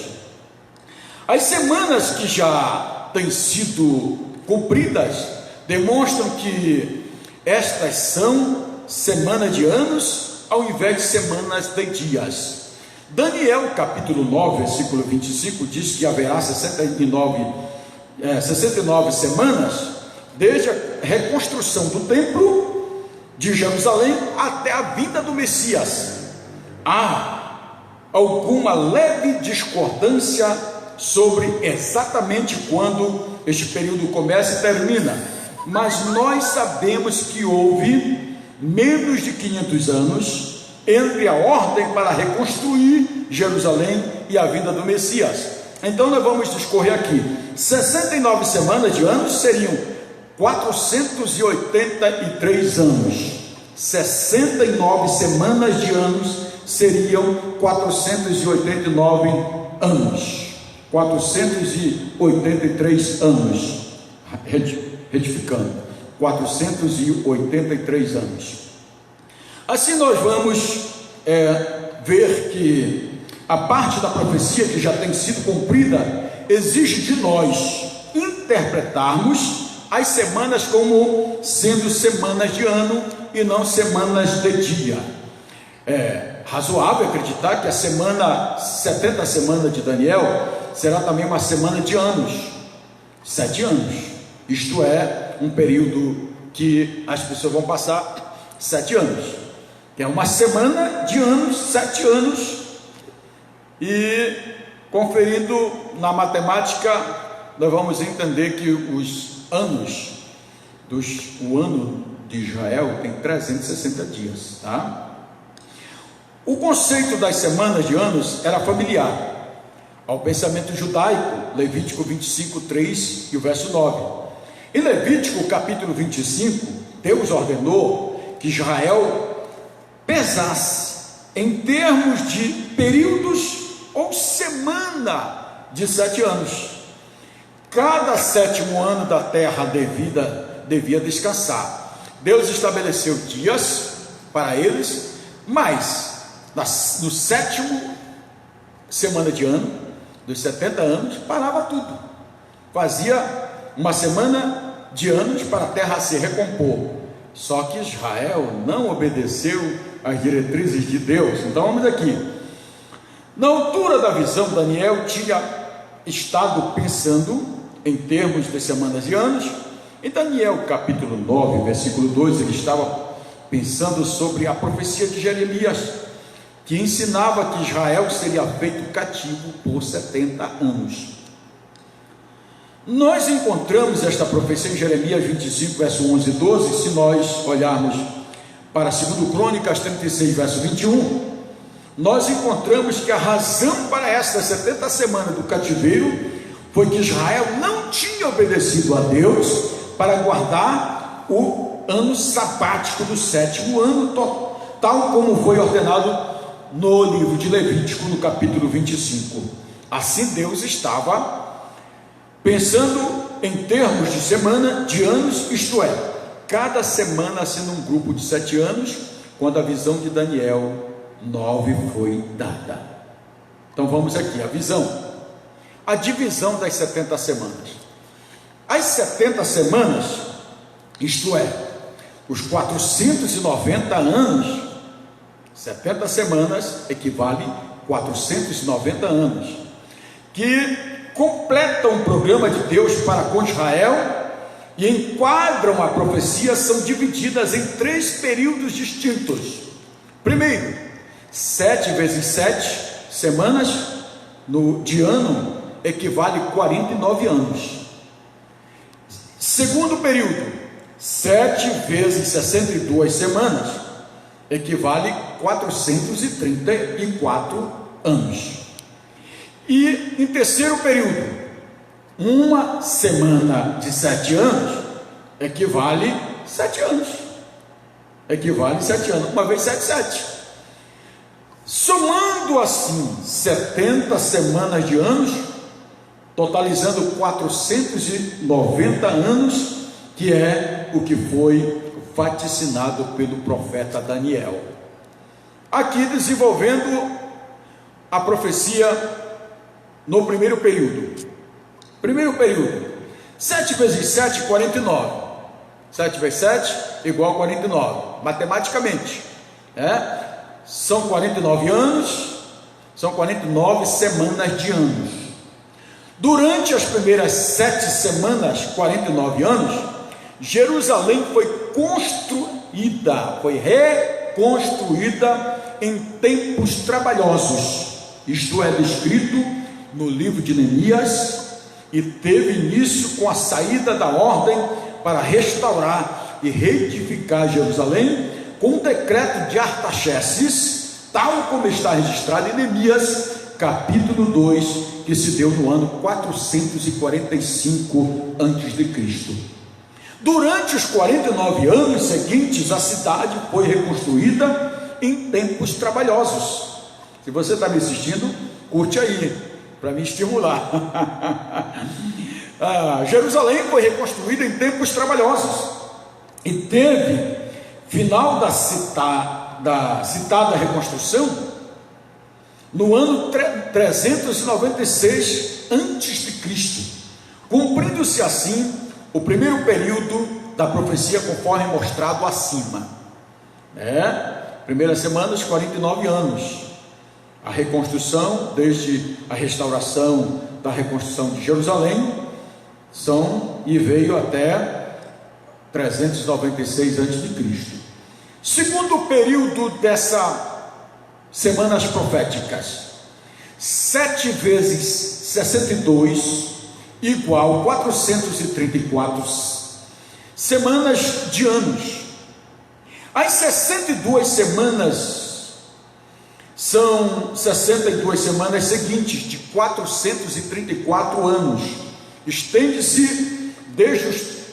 Speaker 2: As semanas que já têm sido cumpridas demonstram que estas são semanas de anos ao invés de semanas de dias. Daniel capítulo 9, versículo 25 diz que haverá 69 semanas desde a reconstrução do templo de Jerusalém até a vinda do Messias. Há alguma leve discordância sobre exatamente quando este período começa e termina, mas nós sabemos que houve menos de 500 anos entre a ordem para reconstruir Jerusalém e a vinda do Messias. Então nós vamos discorrer aqui. 69 semanas de anos seriam 483 anos. 69 semanas de anos seriam 489 anos. 483 anos. Retificando, 483 anos. Assim nós vamos ver que a parte da profecia que já tem sido cumprida exige de nós interpretarmos as semanas como sendo semanas de ano e não semanas de dia. É razoável acreditar que a 70 semanas de Daniel será também uma semana de anos, 7 anos, isto é, um período que as pessoas vão passar 7 anos, que é uma semana de anos, 7 anos, e conferindo na matemática, nós vamos entender que os anos, o ano de Israel tem 360 dias, tá? O conceito das semanas de anos era familiar ao pensamento judaico, Levítico 25, 3 e o verso 9. Em Levítico capítulo 25, Deus ordenou que Israel pesasse em termos de períodos ou semana de 7 anos. Cada 7º ano da terra devia descansar. Deus estabeleceu dias para eles, mas no 7º semana de ano, dos 70 anos, parava tudo. Fazia uma semana de anos para a terra se recompor. Só que Israel não obedeceu às diretrizes de Deus. Então vamos aqui. Na altura da visão, Daniel tinha estado pensando em termos de semanas e anos. Em Daniel capítulo 9, versículo 2, ele estava pensando sobre a profecia de Jeremias, que ensinava que Israel seria feito cativo por 70 anos. Nós encontramos esta profecia em Jeremias 25, verso 11 e 12. Se nós olharmos para 2 Crônicas 36, verso 21, nós encontramos que a razão para estas 70 semanas do cativeiro foi que Israel não tinha obedecido a Deus para guardar o ano sabático do 7º ano, tal como foi ordenado no livro de Levítico, no capítulo 25. Assim Deus estava pensando em termos de semana, de anos, isto é, cada semana sendo um grupo de 7 anos, quando a visão de Daniel 9 foi dada. Então vamos aqui, a visão, a divisão das 70 semanas. As 70 semanas, isto é, os 490 anos, 70 semanas equivale a 490 anos, que completam o programa de Deus para com Israel e enquadram a profecia. São divididas em 3 períodos distintos. Primeiro, 7 vezes 7 semanas de ano equivale a 49 anos. Segundo período, 7 vezes 62 semanas equivale a 434 anos. E em terceiro período, uma semana de 7 anos equivale a 7 anos. Equivale a 7 anos. Uma vez 7, 7. Somando assim 70 semanas de anos, totalizando 490 anos, que é o que foi vaticinado pelo profeta Daniel. Aqui desenvolvendo a profecia no primeiro período. Primeiro período, 7 vezes 7, 49. 7 vezes 7 igual a 49, matematicamente, são 49 anos, são 49 semanas de anos. Durante as primeiras 7 semanas, 49 anos, Jerusalém foi reconstruída em tempos trabalhosos. Isto é descrito no livro de Neemias, e teve início com a saída da ordem para restaurar e reedificar Jerusalém, com o decreto de Artaxerxes, tal como está registrado em Neemias, capítulo 2, que se deu no ano 445 a.C. Durante os 49 anos seguintes, a cidade foi reconstruída em tempos trabalhosos. Se você está me assistindo, curte aí, para me estimular. Jerusalém foi reconstruída em tempos trabalhosos e teve final da citada reconstrução no ano 396 a.C., cumprindo-se assim o primeiro período da profecia conforme mostrado acima. Primeira semana, os 49 anos. A reconstrução, desde a restauração da reconstrução de Jerusalém, veio até 396 a.C. Segundo período dessas semanas proféticas, 7 vezes 62 igual a 434 semanas de anos. As 62 semanas são 62 semanas seguintes, de 434 anos. Estende-se desde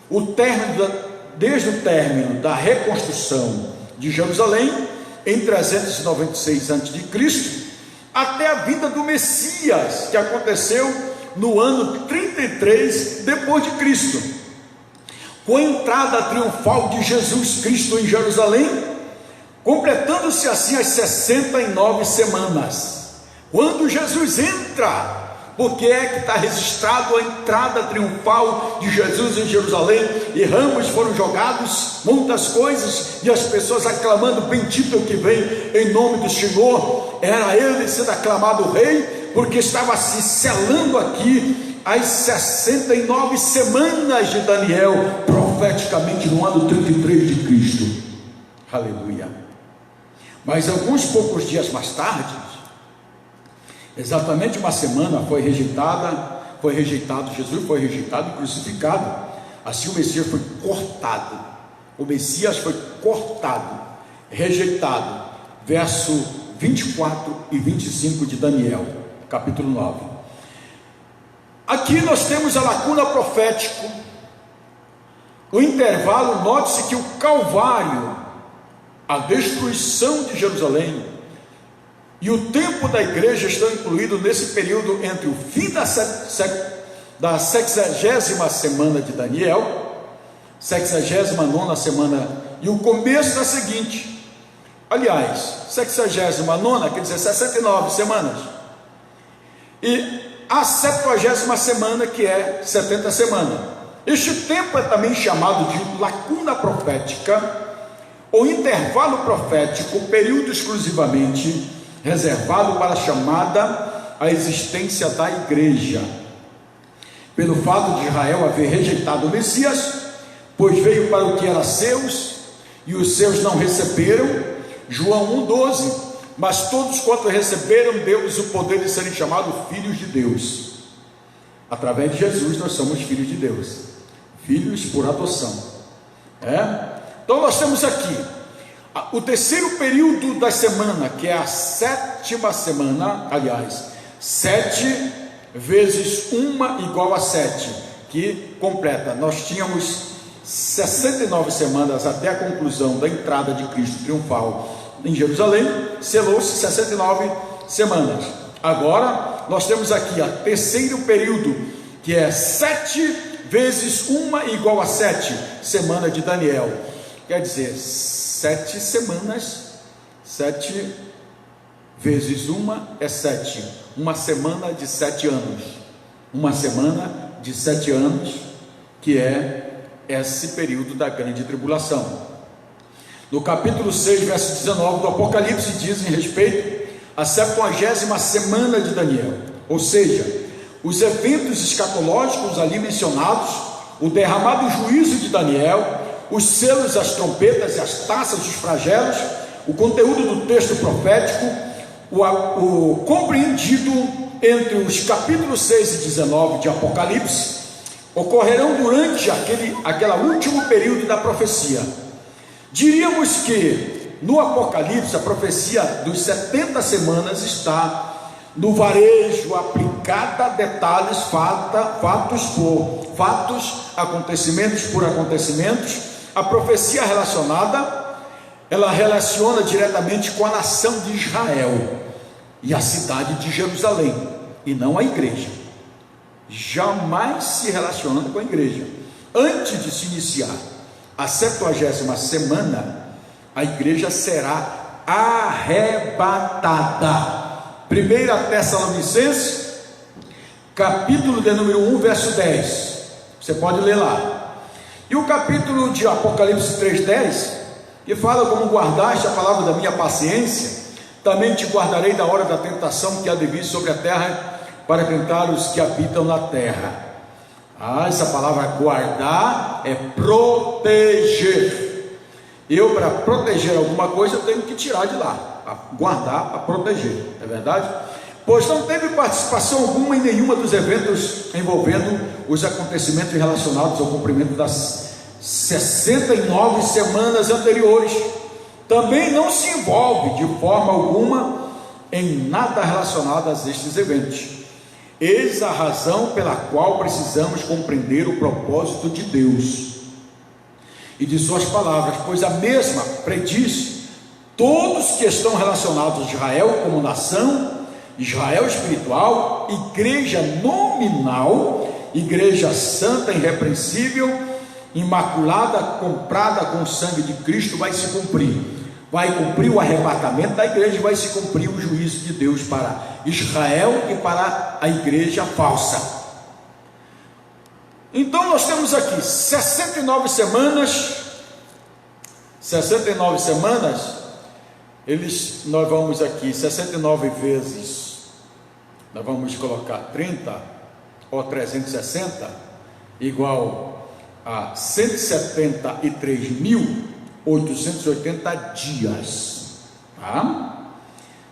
Speaker 2: o término da reconstrução de Jerusalém, em 396 a.C., até a vinda do Messias, que aconteceu no ano 33 depois de Cristo, com a entrada triunfal de Jesus Cristo em Jerusalém, completando-se assim as 69 semanas. Quando Jesus entra, porque é que está registrado a entrada triunfal de Jesus em Jerusalém, e ramos foram jogados, muitas coisas, e as pessoas aclamando: bendito é o que vem em nome do Senhor. Era ele sendo aclamado rei, porque estava se selando aqui as 69 semanas de Daniel, profeticamente no ano 33 de Cristo. Aleluia. Mas alguns poucos dias mais tarde, exatamente uma semana, Jesus foi rejeitado e crucificado. Assim o Messias foi cortado, rejeitado. Verso 24 e 25 de Daniel, capítulo 9. Aqui nós temos a lacuna profética, o intervalo. Note-se que o Calvário, a destruição de Jerusalém e o tempo da igreja estão incluídos nesse período entre o fim da 60ª semana de Daniel, 69ª semana, e o começo da seguinte. Aliás, 69ª quer dizer 69 semanas, e a 70ª semana, que é 70 semanas. Este tempo é também chamado de lacuna profética, ou intervalo profético, período exclusivamente reservado para a chamada à existência da igreja, pelo fato de Israel haver rejeitado o Messias, pois veio para o que era seus, e os seus não receberam. João 1,12. Mas todos quanto receberam, deu-lhes o poder de serem chamados filhos de Deus. Através de Jesus nós somos filhos de Deus, filhos por adoção. Então nós temos aqui o terceiro período da semana, que é a sétima semana, aliás, 7 vezes 1 igual a 7, que completa. Nós tínhamos 69 semanas até a conclusão da entrada de Cristo triunfal em Jerusalém, selou-se 69 semanas. Agora nós temos aqui o terceiro período, que é 7 vezes 1 igual a 7, semana de Daniel. Quer dizer, 7 semanas, 7 vezes 1 é 7, uma semana de 7 anos, uma semana de 7 anos, que é esse período da grande tribulação. No capítulo 6, verso 19 do Apocalipse, diz em respeito à 70ª semana de Daniel, ou seja, os eventos escatológicos ali mencionados, o derramado juízo de Daniel, os selos, as trompetas e as taças dos flagelos, o conteúdo do texto profético, o compreendido entre os capítulos 6 e 19 de Apocalipse, ocorrerão durante aquele último período da profecia. Diríamos que no Apocalipse a profecia dos 70 semanas está no varejo, aplicada a detalhes, fatos por fatos, acontecimentos por acontecimentos. A profecia ela relaciona diretamente com a nação de Israel e a cidade de Jerusalém, e não a igreja. Jamais se relaciona com a igreja. Antes de se iniciar a 70ª semana, a igreja será arrebatada. 1 Tessalonicenses, capítulo de número 1, verso 10. Você pode ler lá. E o capítulo de Apocalipse 3:10, que fala: como guardaste a palavra da minha paciência, também te guardarei da hora da tentação que há de vir sobre a terra, para tentar os que habitam na terra. Essa palavra guardar é proteger. Eu, para proteger alguma coisa, eu tenho que tirar de lá, para guardar, para proteger, é verdade? Pois não teve participação alguma em nenhuma dos eventos envolvendo os acontecimentos relacionados ao cumprimento das 69 semanas anteriores. Também não se envolve de forma alguma em nada relacionado a estes eventos. Eis a razão pela qual precisamos compreender o propósito de Deus e de suas palavras, pois a mesma prediz todos que estão relacionados a Israel como nação, Israel espiritual, igreja nominal, igreja santa, irrepreensível, imaculada, comprada com o sangue de Cristo, vai se cumprir. Vai cumprir o arrebatamento da igreja e vai se cumprir o juízo de Deus para Israel e para a igreja falsa. Então nós temos aqui 69 semanas. 69 semanas, nós vamos aqui 69 vezes, nós vamos colocar 30 ou 360 igual a 173.880 dias, tá?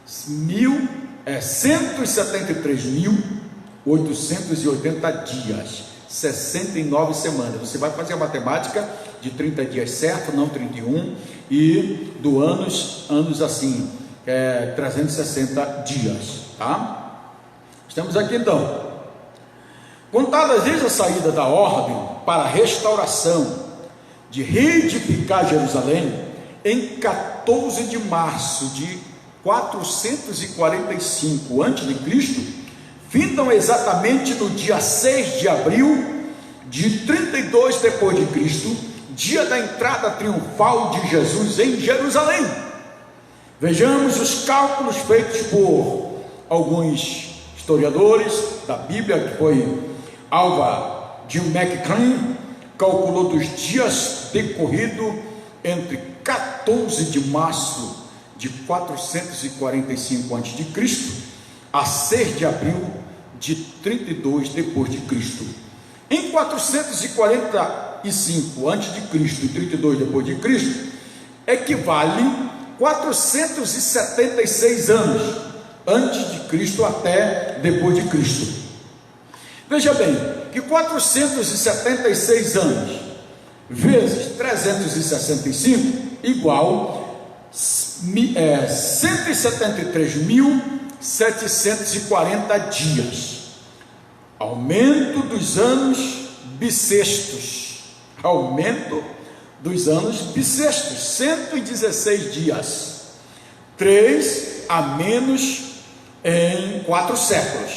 Speaker 2: 173.880 dias, 69 semanas. Você vai fazer a matemática de 30 dias certo, não 31, e do anos assim, 360 dias, tá? Estamos aqui então. Contadas desde a saída da ordem para a restauração de reedificar Jerusalém, em 14 de março de 445 a.C., findam exatamente no dia 6 de abril de 32 depois de Cristo, dia da entrada triunfal de Jesus em Jerusalém. Vejamos os cálculos feitos por alguns historiadores da Bíblia, que foi Alva de McClain, calculou dos dias decorrido entre 14 de março de 445 a.C. a 6 de abril de 32 depois de Cristo. Em 445 a.C. e 32 depois de Cristo equivale 476 anos antes de Cristo até depois de Cristo. Veja bem, que 476 anos vezes 365 igual 173.740 dias. Aumento dos anos bissextos. Aumento dos anos bissextos, 116 dias. 3 a menos em 4 séculos.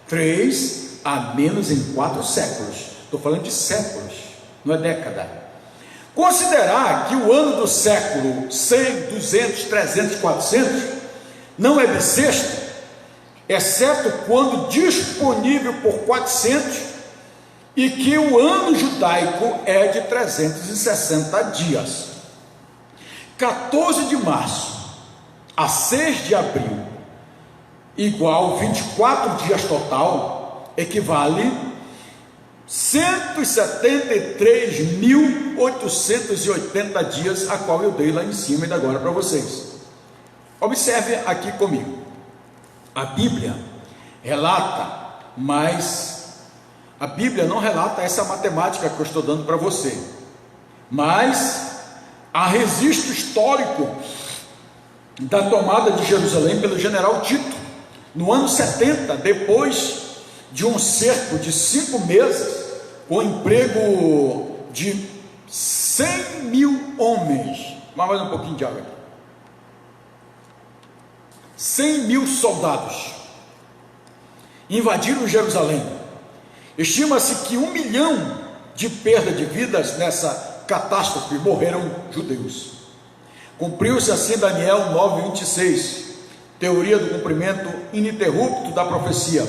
Speaker 2: 3 a menos em 4 séculos. Estou falando de séculos, não é década. Considerar que o ano do século 100, 200, 300, 400 não é bissexto, exceto quando disponível por 400, e que o ano judaico é de 360 dias. 14 de março a 6 de abril, igual 24 dias total, equivale 173.880 dias, a qual eu dei lá em cima e agora para vocês. Observe aqui comigo. A Bíblia relata, mas a Bíblia não relata essa matemática que eu estou dando para você, mas há registro histórico da tomada de Jerusalém pelo general Tito, no ano 70, depois de um cerco de 5 meses, com emprego de 100.000 homens, mais um pouquinho de água aqui, 100.000 soldados invadiram Jerusalém. Estima-se que 1 milhão de perda de vidas nessa catástrofe, morreram judeus. Cumpriu-se assim Daniel 9:26, teoria do cumprimento ininterrupto da profecia.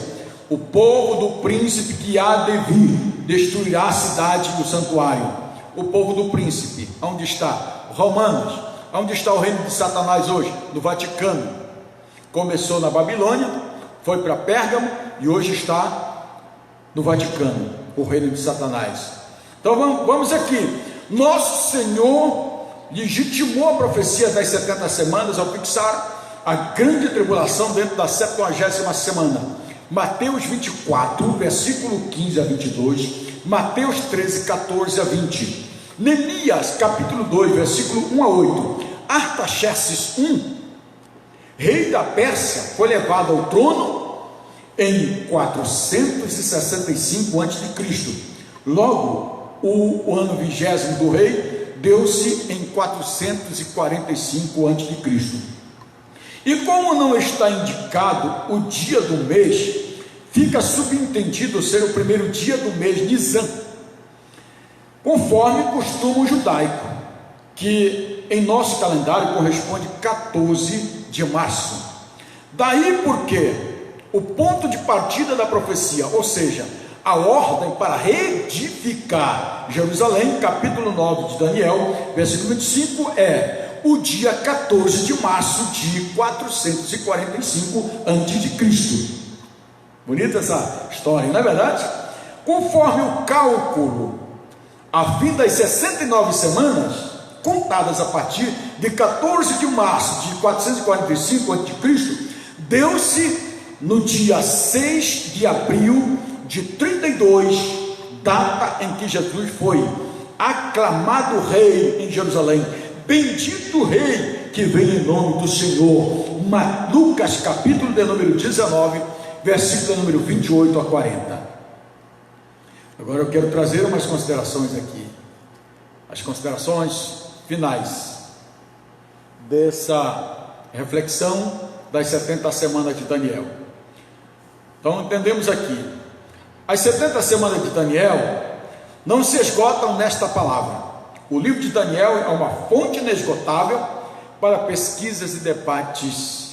Speaker 2: O povo do príncipe que há de vir destruirá a cidade e o santuário. O povo do príncipe, onde está? Romanos. Onde está o reino de Satanás hoje? No Vaticano. Começou na Babilônia, foi para Pérgamo e hoje está no Vaticano, o reino de Satanás. Então vamos aqui. Nosso Senhor legitimou a profecia das 70 semanas ao fixar a grande tribulação dentro da 70ª semana. Mateus 24, versículo 15 a 22, Mateus 13, 14 a 20, Neemias capítulo 2, versículo 1 a 8, Artaxerxes I, rei da Pérsia, foi levado ao trono em 465 a.C. Logo, o ano 20º do rei deu-se em 445 a.C. E como não está indicado o dia do mês, fica subentendido ser o primeiro dia do mês Nisan, conforme costume judaico, que em nosso calendário corresponde 14 de março. Daí porque o ponto de partida da profecia, ou seja, a ordem para reedificar Jerusalém, capítulo 9 de Daniel, versículo 25, é o dia 14 de março de 445 a.C. Bonita essa história, não é verdade? Conforme o cálculo, a fim das 69 semanas, contadas a partir de 14 de março de 445 a.C., deu-se no dia 6 de abril de 32, data em que Jesus foi aclamado rei em Jerusalém. Bendito rei que vem em nome do Senhor. Lucas capítulo de número 19, versículo de número 28 a 40. Agora eu quero trazer umas considerações aqui, as considerações finais dessa reflexão das 70 semanas de Daniel. Então entendemos aqui, as 70 semanas de Daniel não se esgotam nesta palavra. O livro de Daniel é uma fonte inesgotável para pesquisas e debates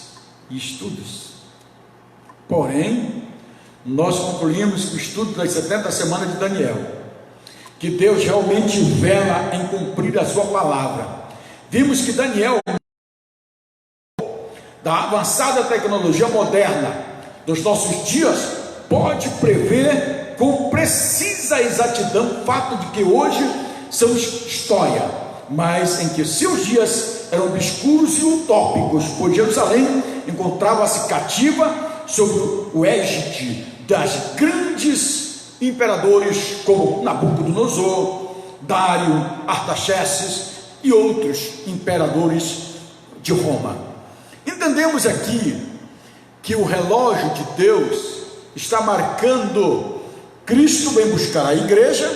Speaker 2: e estudos. Porém, nós concluímos que o estudo das 70 semanas de Daniel, que Deus realmente vela em cumprir a sua palavra. Vimos que Daniel, da avançada tecnologia moderna dos nossos dias, pode prever com precisa exatidão o fato de que hoje são história, mas em que seus dias eram obscuros e utópicos, pois Jerusalém encontrava-se cativa sob o égide das grandes imperadores como Nabucodonosor, Dário, Artaxerxes e outros imperadores de Roma. Entendemos aqui que o relógio de Deus está marcando: Cristo vem buscar a igreja,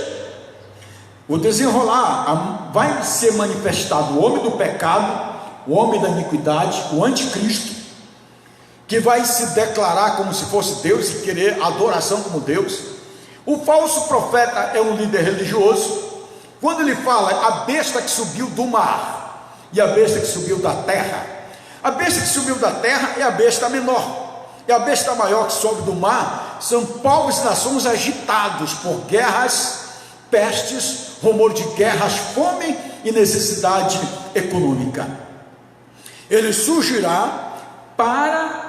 Speaker 2: o desenrolar, vai ser manifestado o homem do pecado, o homem da iniquidade, o anticristo, que vai se declarar como se fosse Deus e querer adoração como Deus. O falso profeta é um líder religioso. Quando ele fala a besta que subiu do mar e a besta que subiu da terra, a besta que subiu da terra é a besta menor, e a besta maior que sobe do mar são povos e nações agitados por guerras, pestes, rumor de guerras, fome e necessidade econômica. Ele surgirá para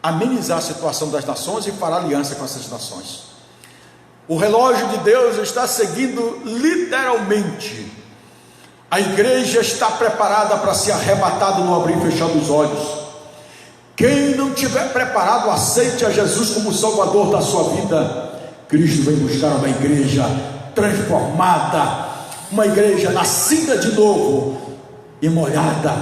Speaker 2: amenizar a situação das nações e fará aliança com essas nações. O relógio de Deus está seguindo literalmente. A igreja está preparada para ser arrebatada no abrir e fechar dos olhos. Quem não tiver preparado, aceite a Jesus como Salvador da sua vida. Cristo vem buscar uma igreja transformada, uma igreja nascida de novo e molhada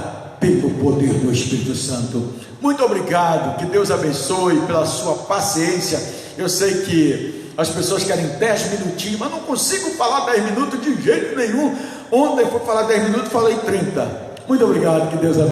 Speaker 2: pelo poder do Espírito Santo. Muito obrigado, que Deus abençoe pela sua paciência. Eu sei que as pessoas querem 10 minutinhos, mas não consigo falar 10 minutos de jeito nenhum. Ontem eu fui falar 10 minutos, falei 30. Muito obrigado, que Deus abençoe.